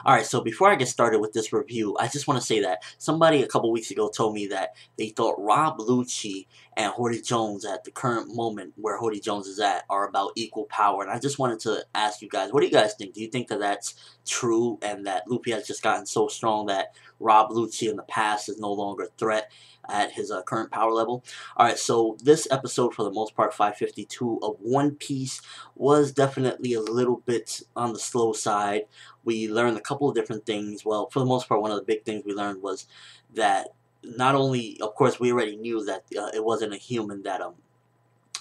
Alright, so before I get started with this review, I just want to say that somebody a couple weeks ago told me that they thought Rob Lucci and Hordi Jones at the current moment where Hordi Jones is at are about equal power. And I just wanted to ask you guys, what do you guys think? Do you think that that's true and that Luffy has just gotten so strong that Rob Lucci in the past is no longer a threat at his current power level? Alright, so this episode, for the most part, 552 of One Piece, was definitely a little bit on the slow side. We learned a couple of different things. Well, for the most part, one of the big things we learned was that not only, of course, we already knew that it wasn't a human that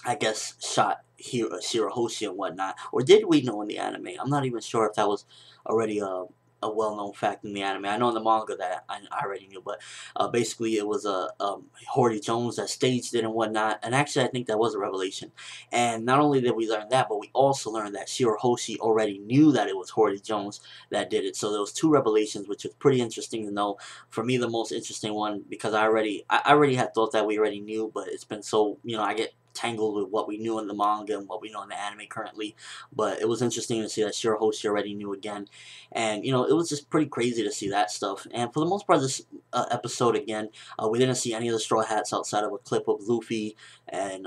I guess shot Shirahoshi and whatnot, or did we know in the anime? I'm not even sure if that was already a well-known fact in the anime. I know in the manga that I already knew, but basically it was a Hordy Jones that staged it and whatnot. And actually, I think that was a revelation. And not only did we learn that, but we also learned that Shirahoshi already knew that it was Hordy Jones that did it. So there was two revelations, which was pretty interesting to know. For me, the most interesting one, because I already had thought that we already knew, but it's been so, I get tangled with what we knew in the manga and what we know in the anime currently. But it was interesting to see that Shirahoshi already knew again. And, it was just pretty crazy to see that stuff. And for the most part, this episode, again, we didn't see any of the Straw Hats outside of a clip of Luffy and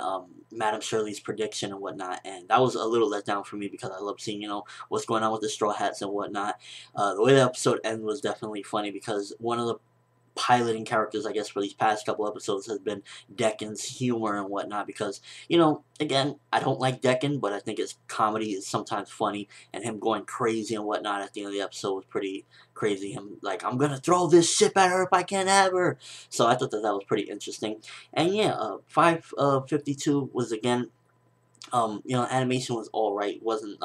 Madame Shirley's prediction and whatnot. And that was a little letdown for me because I love seeing, what's going on with the Straw Hats and whatnot. The way the episode ended was definitely funny because one of the piloting characters, I guess, for these past couple episodes has been Deccan's humor and whatnot because, again, I don't like Deccan, but I think his comedy is sometimes funny, and him going crazy and whatnot at the end of the episode was pretty crazy. Him like, I'm gonna throw this ship at her if I can't have her. So I thought that that was pretty interesting. And yeah, 552 was again, animation was alright. Wasn't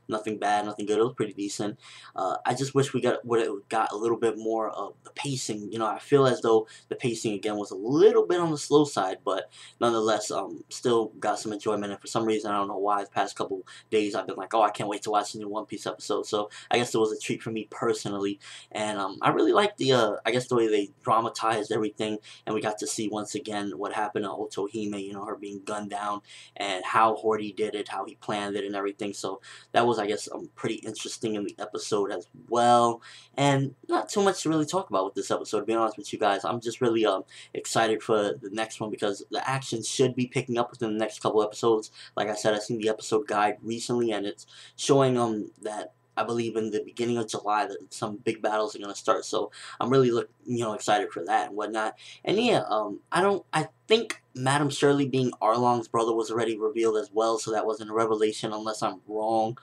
nothing bad, nothing good. It was pretty decent. I just wish we got a little bit more of the pacing. I feel as though the pacing again was a little bit on the slow side, but nonetheless, still got some enjoyment. And for some reason, I don't know why, the past couple days I've been like, oh, I can't wait to watch the new One Piece episode. So I guess it was a treat for me personally, and I really liked the I guess the way they dramatized everything, and we got to see once again what happened to Otohime. Her being gunned down and how Hordy did it, how he planned it and everything. So that was, I guess, pretty interesting in the episode as well. And not too much to really talk about with this episode, to be honest with you guys. I'm just really excited for the next one because the action should be picking up within the next couple episodes. Like I said, I seen the episode guide recently, and it's showing that I believe in the beginning of July that some big battles are gonna start. So I'm really excited for that and whatnot. And yeah, I think Madame Shirley being Arlong's brother was already revealed as well, so that wasn't a revelation unless I'm wrong.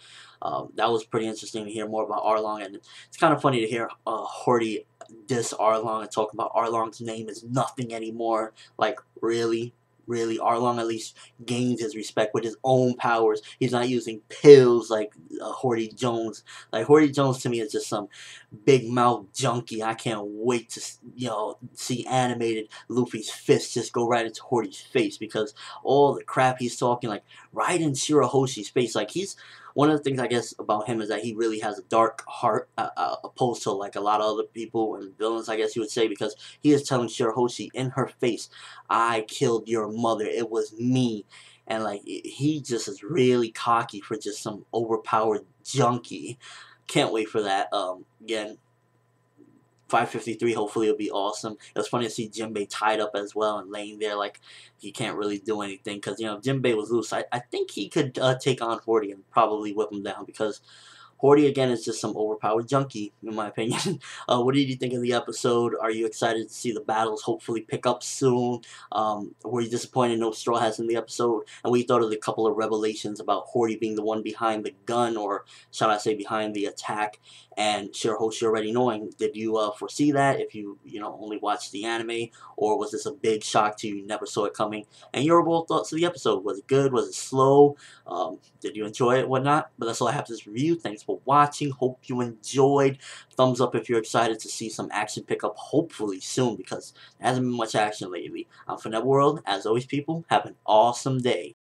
That was pretty interesting to hear more about Arlong, and it's kind of funny to hear Hordy diss Arlong and talk about Arlong's name is nothing anymore. Like, really? Really, Arlong at least gains his respect with his own powers. He's not using pills like Hordy Jones. Like, Hordy Jones to me is just some big mouth junkie. I can't wait to see animated Luffy's fist just go right into Hordy's face because all the crap he's talking, like right in Shirahoshi's face. Like, he's one of the things I guess about him is that he really has a dark heart, opposed to like a lot of other people and villains, I guess you would say, because he is telling Shirahoshi in her face, I killed your mother, it was me. And like, he just is really cocky for just some overpowered junkie. Can't wait for that. Again, 553, hopefully it'll be awesome. It was funny to see Jinbei tied up as well and laying there like he can't really do anything because, if Jinbei was loose, I think he could take on Hordy and probably whip him down because Hordy, again, is just some overpowered junkie, in my opinion. What did you think of the episode? Are you excited to see the battles hopefully pick up soon? Were you disappointed no Straw Hats in the episode? And we thought of the couple of revelations about Hordy being the one behind the gun, or shall I say behind the attack, and Shirahoshi already knowing. Did you foresee that if you, only watched the anime, or was this a big shock to you? You never saw it coming? And your overall thoughts of the episode. Was it good? Was it slow? Did you enjoy it? Whatnot? But that's all I have for this review. Thanks for watching. Hope you enjoyed. Thumbs up if you're excited to see some action pick up hopefully soon because there hasn't been much action lately. I'm ForneverWorld. As always, people, have an awesome day.